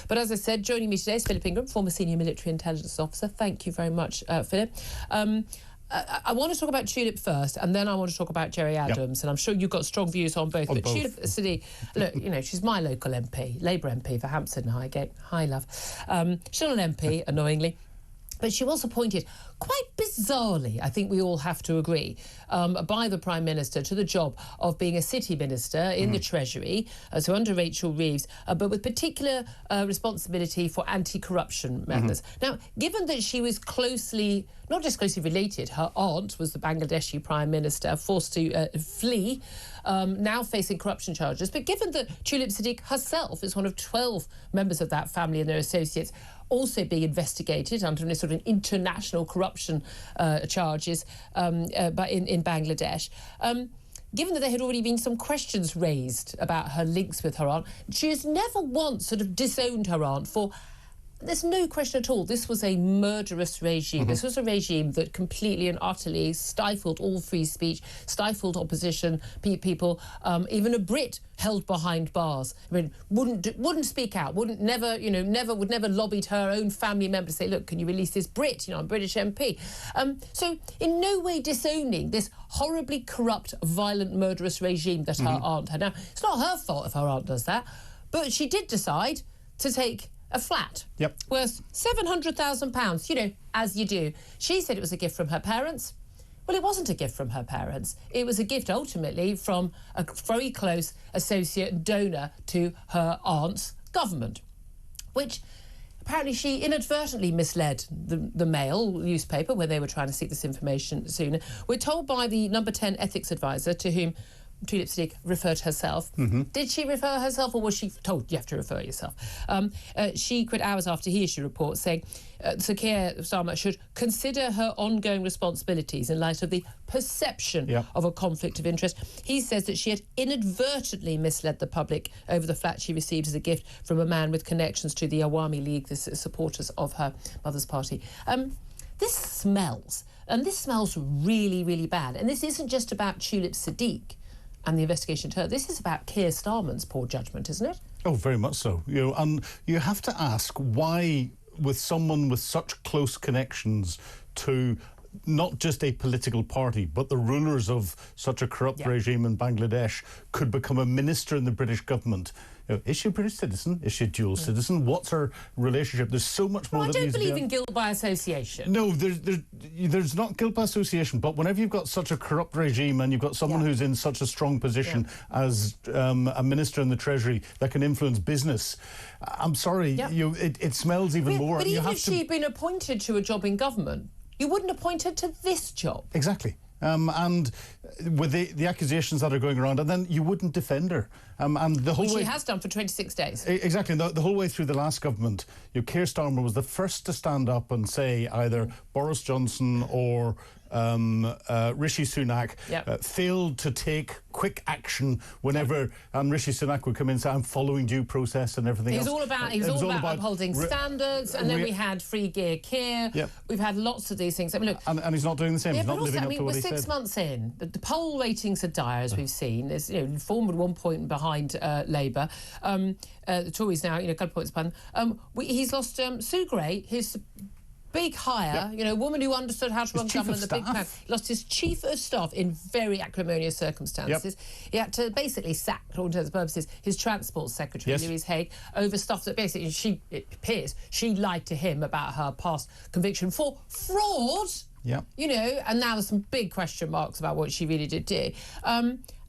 But as I said, joining me today is Philip Ingram, former senior military intelligence officer. Thank you very much, Philip. I want to talk about Tulip first, and then I want to talk about Gerry Adams, and I'm sure you've got strong views on both. But Tulip Siddiq, look, you know, she's my local MP, Labour MP for Hampstead and Highgate. Hi, love. She's not an MP, annoyingly. But she was appointed, quite bizarrely, I think we all have to agree, by the Prime Minister to the job of being a city minister in the Treasury, so under Rachel Reeves, but with particular responsibility for anti-corruption matters. Now, given that she was closely, not just closely related, her aunt was the Bangladeshi Prime Minister, forced to flee, now facing corruption charges, but given that Tulip Siddiq herself is one of 12 members of that family and their associates, also being investigated under any sort of international corruption charges but in Bangladesh. Given that there had already been some questions raised about her links with her aunt, she has never once sort of disowned her aunt for... There's no question at all. This was a murderous regime. This was a regime that completely and utterly stifled all free speech, stifled opposition people. Even a Brit held behind bars. I mean, wouldn't speak out. Would never lobbied her own family member to say, "Look, can you release this Brit? You know, I'm a British MP." So, in no way disowning this horribly corrupt, violent, murderous regime that her aunt had. Now, it's not her fault if her aunt does that, but she did decide to take a flat worth £700,000, you know, as you do. She said it was a gift from her parents. Well, it wasn't a gift from her parents. It was a gift, ultimately, from a very close associate donor to her aunt's government, which apparently she inadvertently misled the Mail newspaper when they were trying to seek this information sooner. We're told by the number 10 ethics advisor, to whom Tulip Siddiq referred herself. Did she refer herself, or was she told you have to refer yourself? She quit hours after he issued a report saying Sir Keir Starmer should consider her ongoing responsibilities in light of the perception of a conflict of interest. He says that she had inadvertently misled the public over the flat she received as a gift from a man with connections to the Awami League, the supporters of her mother's party. This smells, and this smells really, really bad. And this isn't just about Tulip Siddiq and the investigation into her. This is about Keir Starmer's poor judgment, isn't it? Oh, very much so. You know, and you have to ask why, with someone with such close connections to not just a political party, but the rulers of such a corrupt regime in Bangladesh, could become a minister in the British government. You know, is she a British citizen? Is she a dual citizen? What's her relationship? There's so much more. Well, I don't believe in guilt by association. No, there's not guilt by association. But whenever you've got such a corrupt regime and you've got someone who's in such a strong position as a minister in the Treasury that can influence business, I'm sorry, it smells even more. But even if she'd been appointed to a job in government, you wouldn't appoint her to this job. Exactly. And with the accusations that are going around, and then you wouldn't defend her. And the whole Which she has done for 26 days. Exactly. The whole way through the last government, Keir Starmer was the first to stand up and say either Boris Johnson or Rishi Sunak failed to take quick action whenever, and Rishi Sunak would come in and say, "I'm following due process," and everything else. He was all about upholding standards, and then we had free gear Keir. We've had lots of these things. I mean, look, and he's not doing the same. He's not living up to what he said. We're 6 months in. The poll ratings are dire, as we've seen. There's, you know, Reform at 1 point behind Labour. The Tories now, you know, a couple of points behind. He's lost Sue Gray, his big hire, you know, a woman who understood how to run government, the big man. Lost his chief of staff in very acrimonious circumstances. He had to basically sack, for all intents and purposes, his transport secretary, Louise Haigh, over stuff that basically it appears she lied to him about her past conviction for fraud. You know, and now there's some big question marks about what she really did do.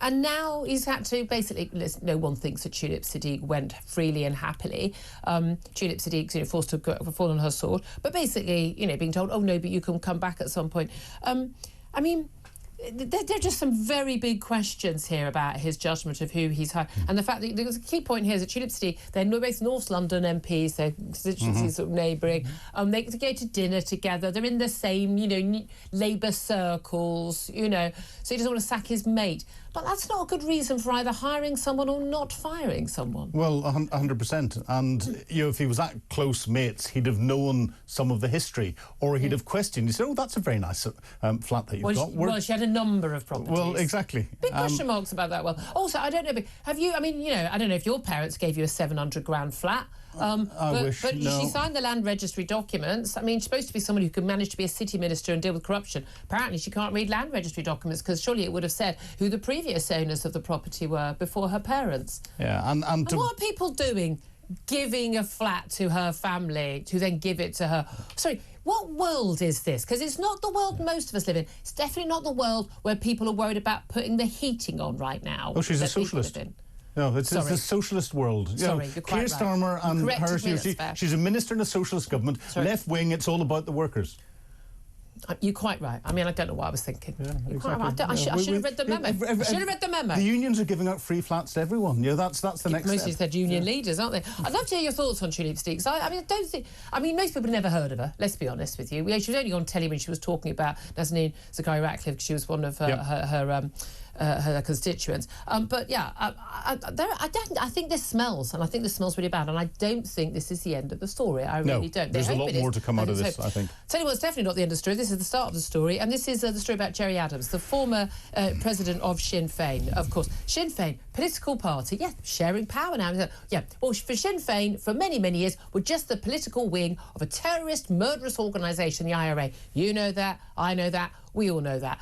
And now he's had to basically, no one thinks that Tulip Siddiq went freely and happily. Tulip Siddiq's, you know, forced to fall on her sword. But basically, you know, being told, "Oh, no, but you can come back at some point." I mean, there are just some very big questions here about his judgment of who he's hired. And the fact that there's a key point here is that Tulip Siddiq, they're both North London MPs, they're constituencies sort of neighbouring. They go to dinner together. They're in the same, you know, Labour circles, you know. So he doesn't want to sack his mate. But that's not a good reason for either hiring someone or not firing someone. Well, 100%. And, you know, if he was that close mates, he'd have known some of the history, or he'd have questioned. He said, "Oh, that's a very nice flat that you've got." Well, she had a number of properties. Well, exactly. Big question marks about that. Well, also, I don't know, have you, I mean, you know, I don't know if your parents gave you a 700 grand flat. But she signed the land registry documents. I mean, she's supposed to be someone who can manage to be a city minister and deal with corruption. Apparently, she can't read land registry documents because surely it would have said who the previous owners of the property were before her parents. Yeah, and what are people doing? Giving a flat to her family to then give it to her. Sorry, what world is this? Because it's not the world most of us live in. It's definitely not the world where people are worried about putting the heating on right now. Oh, she's a socialist. No, it's a socialist world. Sorry, you're quite right. Keir Starmer and her, she's a minister in a socialist government. Left wing, it's all about the workers. You're quite right. I mean, I don't know what I was thinking. Yeah, exactly. Right. I should have read the memo. I should have read the memo. The unions are giving out free flats to everyone. Yeah, that's the next Mostly step. they're union leaders, aren't they? I'd love to hear your thoughts on Tulip Siddiq. I mean, most people have never heard of her, let's be honest with you. She was only on telly when she was talking about Nazanin Zaghari-Ratcliffe because she was one of her constituents. But yeah, I think this smells, and I think this smells really bad, and I don't think this is the end of the story. I really don't. There's a lot more to come out of this, I think. Tell you what, it's definitely not the end of the story. This is the start of the story, and this is the story about Gerry Adams, the former president of Sinn Féin, of course. Sinn Féin, political party, sharing power now. Yeah, well, for Sinn Féin, for many, many years, were just the political wing of a terrorist, murderous organisation, the IRA. You know that, I know that. We all know that.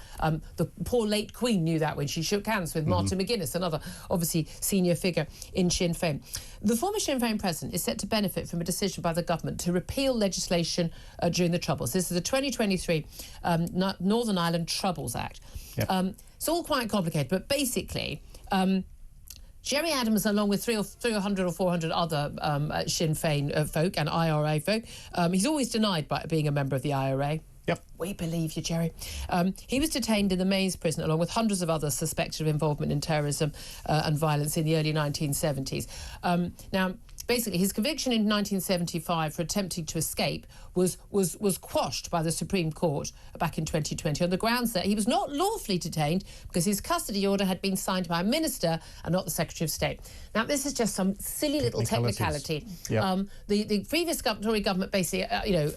The poor late Queen knew that when she shook hands with Martin McGuinness, another, obviously, senior figure in Sinn Féin. The former Sinn Féin president is set to benefit from a decision by the government to repeal legislation during the Troubles. This is the 2023 Northern Ireland Troubles Act. Yep. It's all quite complicated, but basically... Gerry Adams, along with 300 or 400 other Sinn Féin folk and IRA folk, he's always denied by being a member of the IRA. Yep. We believe you, Gerry. He was detained in the Maze prison along with hundreds of others suspected of involvement in terrorism and violence in the early 1970s. Now, basically, his conviction in 1975 for attempting to escape was quashed by the Supreme Court back in 2020 on the grounds that he was not lawfully detained because his custody order had been signed by a minister and not the Secretary of State. Now, this is just some silly little technicality. Yep. The previous Tory government basically,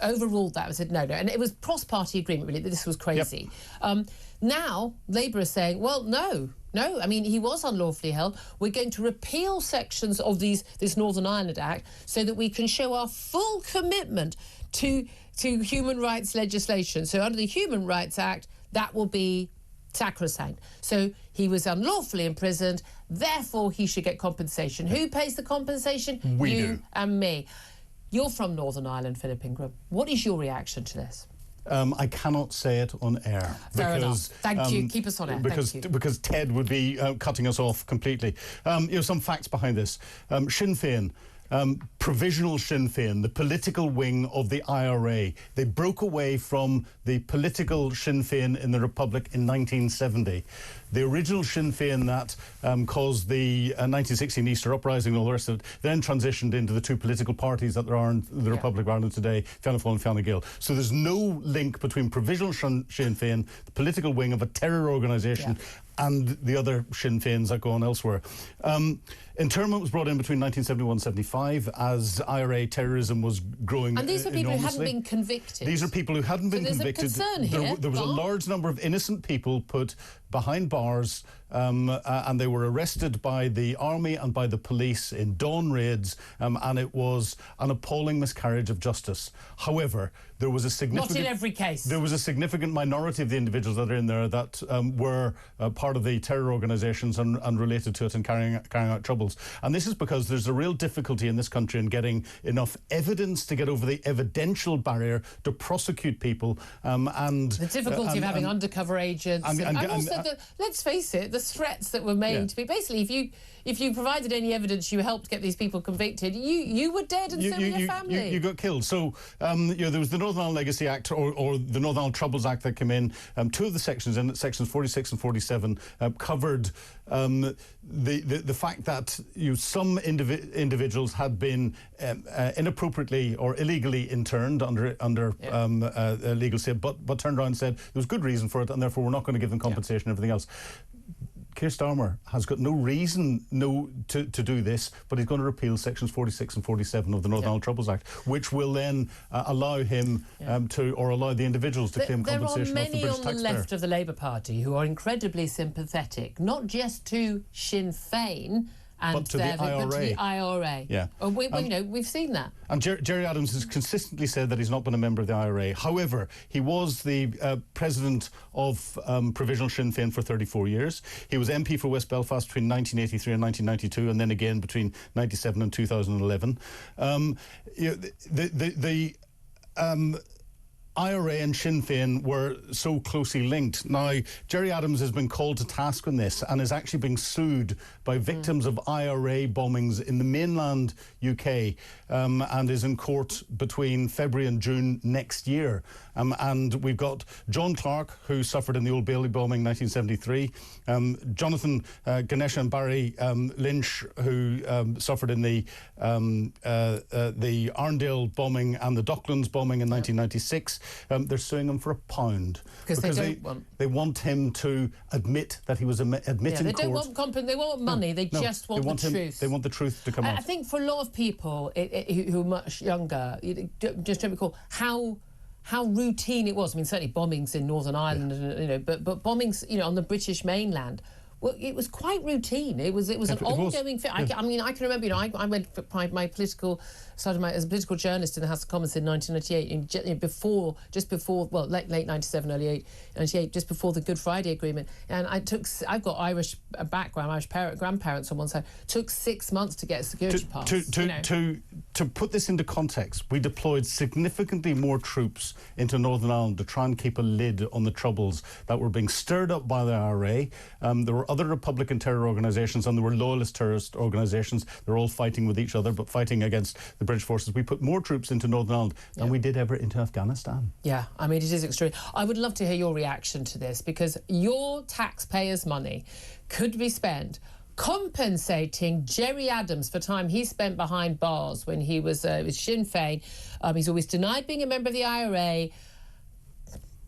overruled that and said no, and it was cross-party agreement, really, that this was crazy. Yep. Now, Labour is saying, well, no, I mean, he was unlawfully held. We're going to repeal sections of this Northern Ireland Act so that we can show our full commitment to human rights legislation. So under the Human Rights Act, that will be sacrosanct. So he was unlawfully imprisoned, therefore he should get compensation. Who pays the compensation? We you do. And me. You're from Northern Ireland, Philip Ingram. What is your reaction to this? I cannot say it on air. Fair enough. Thank you. Keep us on air. Because Ted would be cutting us off completely. Some facts behind this. Sinn Féin. Provisional Sinn Féin, the political wing of the IRA. They broke away from the political Sinn Féin in the Republic in 1970. The original Sinn Féin that caused the 1916 Easter Uprising and all the rest of it then transitioned into the two political parties that there are in the Republic of Ireland today, Fianna Fáil and Fine Gael. So there's no link between provisional Sinn Féin, the political wing of a terror organisation, and the other Sinn Féins that go on elsewhere. Internment was brought in between 1971 and 75 as IRA terrorism was growing. And these were people who hadn't been convicted. These are people who hadn't been convicted. There's a concern here. There was a large number of innocent people put behind bars and they were arrested by the army and by the police in dawn raids, and it was an appalling miscarriage of justice. However, there was a significant... Not in every case. There was a significant minority of the individuals that are in there that were part of the terror organisations and related to it and carrying out troubles. And this is because there's a real difficulty in this country in getting enough evidence to get over the evidential barrier to prosecute people. And the difficulty of having undercover agents. And also, let's face it, the threats that were made to be... Basically, if you provided any evidence you helped get these people convicted, you were dead and so were your family. You got killed. So, there was the Northern Ireland Legacy Act or the Northern Ireland Troubles Act that came in. Two of the sections in it, sections 46 and 47, covered the fact that some individuals had been inappropriately or illegally interned under legal state, but turned around and said there was good reason for it, and therefore we're not going to give them compensation and everything else. Keir Starmer has got no reason to do this, but he's going to repeal sections 46 and 47 of the Northern Ireland Troubles Act, which will then allow him allow the individuals to claim compensation off the British taxpayer. There are many on the left of the Labour Party who are incredibly sympathetic, not just to Sinn Féin, and but to the IRA. But to the IRA. Yeah. We've seen that. And Gerry Adams has consistently said that he's not been a member of the IRA. However, he was the president of Provisional Sinn Féin for 34 years. He was MP for West Belfast between 1983 and 1992, and then again between 97 and 2011. The IRA and Sinn Féin were so closely linked. Now, Gerry Adams has been called to task on this and is actually being sued by victims of IRA bombings in the mainland UK, and is in court between February and June next year. And we've got John Clark, who suffered in the Old Bailey bombing in 1973, Jonathan Ganesha and Barry Lynch, who suffered in the Arndale bombing and the Docklands bombing in 1996. They're suing him for £1 because they want him to admit that he was admitting they don't want they want money. They just want the truth. They want the truth to come out. I think for a lot of people who are much younger, just don't recall how routine it was. I mean, certainly bombings in Northern Ireland, but bombings, on the British mainland. Well, it was quite routine. It was an ongoing thing. I mean, I can remember. I went for started as a political journalist in the House of Commons in 1998, late 97, early 98, just before the Good Friday Agreement. And I've got Irish background, Irish grandparents on one side. Took 6 months to get a security pass. To put this into context, we deployed significantly more troops into Northern Ireland to try and keep a lid on the troubles that were being stirred up by the IRA. There were other Republican terror organisations and there were loyalist terrorist organisations. They're all fighting with each other, but fighting against the British forces. We put more troops into Northern Ireland than we did ever into Afghanistan. Yeah, I mean, it is extreme. I would love to hear your reaction to this, because your taxpayers' money could be spent compensating Gerry Adams for time he spent behind bars when he was with Sinn Féin. He's always denied being a member of the IRA.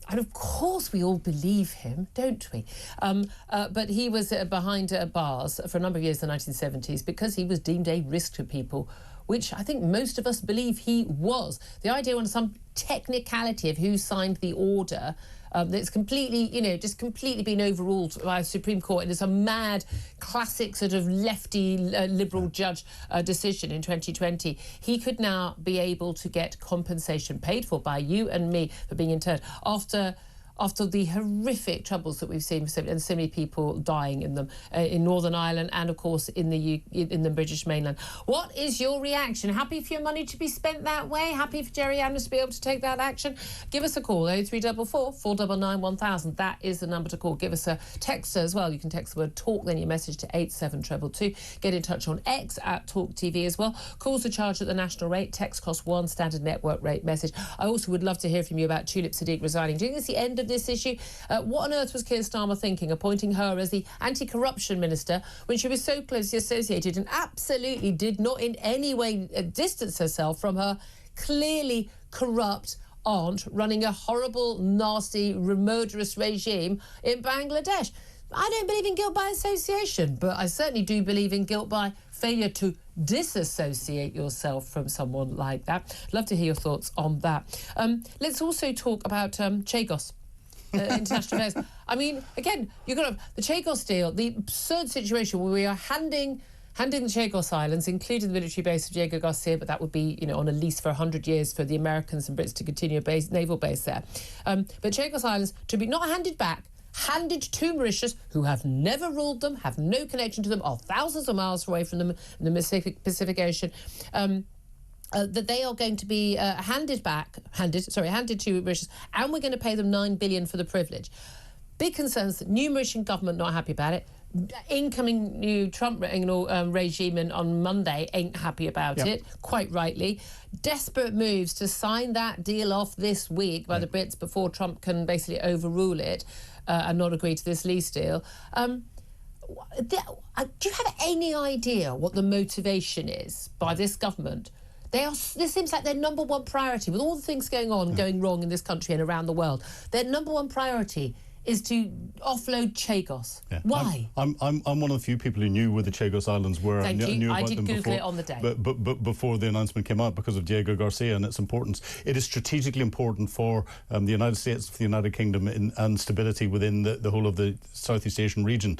And of course we all believe him, don't we? But he was behind bars for a number of years in the 1970s because he was deemed a risk to people, which I think most of us believe he was. The idea on some technicality of who signed the order that's completely, just completely been overruled by a Supreme Court, and it's a mad, classic sort of lefty liberal judge decision in 2020. He could now be able to get compensation paid for by you and me for being interned after the horrific troubles that we've seen, and so many people dying in them in Northern Ireland and, of course, in the British mainland. What is your reaction? Happy for your money to be spent that way? Happy for Gerry Adams to be able to take that action? Give us a call, 0344 499 1000. That is the number to call. Give us a text as well. You can text the word TALK, then your message to 87222. Get in touch on X at TalkTV as well. Calls are charged at the national rate. Text costs £1, standard network rate message. I also would love to hear from you about Tulip Siddiq resigning. Do you think it's the end of this issue? What on earth was Keir Starmer thinking, appointing her as the anti-corruption minister when she was so closely associated and absolutely did not in any way distance herself from her clearly corrupt aunt running a horrible, nasty, murderous regime in Bangladesh? I don't believe in guilt by association, but I certainly do believe in guilt by failure to disassociate yourself from someone like that. Love to hear your thoughts on that. Let's also talk about Chagos. International affairs. I mean, again, you've got the Chagos deal, the absurd situation where we are handing the Chagos Islands, including the military base of Diego Garcia, but that would be, on a lease for 100 years for the Americans and Brits to continue a naval base there. But Chagos Islands to be not handed back, handed to Mauritius, who have never ruled them, have no connection to them, are thousands of miles away from them in the Pacific Ocean. That they are going to be handed to Mauritius, and we're going to pay them $9 billion for the privilege. Big concerns. New Mauritian government not happy about it. Incoming new Trump regime on Monday ain't happy about it, quite rightly. Desperate moves to sign that deal off this week by the Brits before Trump can basically overrule it and not agree to this lease deal. Do you have any idea what the motivation is by this government? This seems like their number one priority, with all the things going wrong in this country and around the world. Their number one priority is to offload Chagos. Yeah. Why? I'm one of the few people who knew where the Chagos Islands were. Thank you. I did Google before, it on the day. But before the announcement came out, because of Diego Garcia and its importance. It is strategically important for the United States, for the United Kingdom, and stability within the whole of the Southeast Asian region.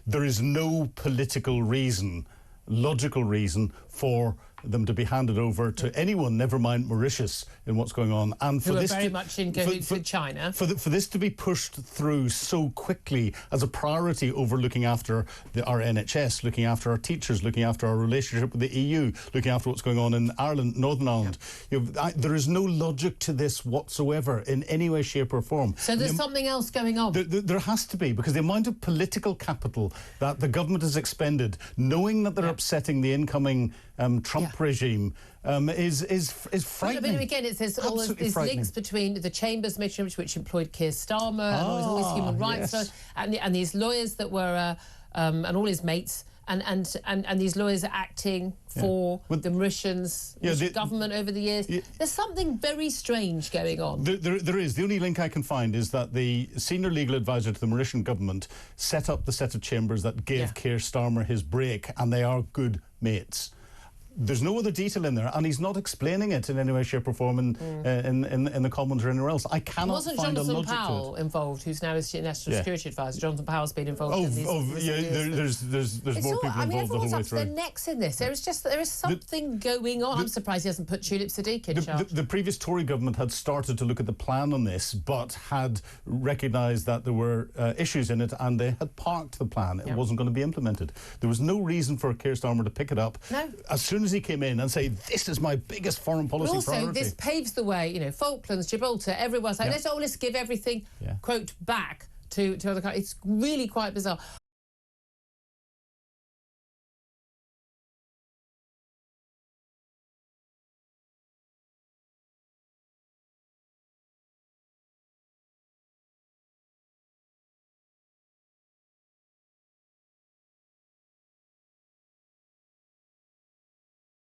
There is no political reason, logical reason, for them to be handed over to anyone, never mind Mauritius, in what's going on. And for who this are very much in cahoots with China. For this to be pushed through so quickly as a priority over looking after our NHS, looking after our teachers, looking after our relationship with the EU, looking after what's going on in Ireland, Northern Ireland. You know, there is no logic to this whatsoever in any way, shape or form. So there's something else going on? There has to be, because the amount of political capital that the government has expended, knowing that they're upsetting the incoming Trump regime, is frightening. But again, it says all of these links between the Chambers mission, which employed Keir Starmer, and all his human rights, and these lawyers that were, and all his mates, and these lawyers are acting for the Mauritians government over the years. There's something very strange going on. There is. The only link I can find is that the senior legal advisor to the Mauritian government set up the set of chambers that gave Keir Starmer his break, and they are good mates. There's no other detail in there, and he's not explaining it in any way, shape or form in the Commons or anywhere else. I cannot find a logic to it. Wasn't Jonathan Powell involved, who's now the National Security Advisor? Jonathan Powell's been involved in these there's more people involved the whole way through. Everyone's up to their necks in this. There is something going on. I'm surprised he hasn't put Tulip Siddiq in charge. The previous Tory government had started to look at the plan on this, but had recognised that there were issues in it, and they had parked the plan. It wasn't going to be implemented. There was no reason for Keir Starmer to pick it up. No. As soon as he came in and say, this is my biggest foreign policy priority. Also, this paves the way, you know, Falklands, Gibraltar, everyone's like, let's give everything, quote, back to other countries. It's really quite bizarre.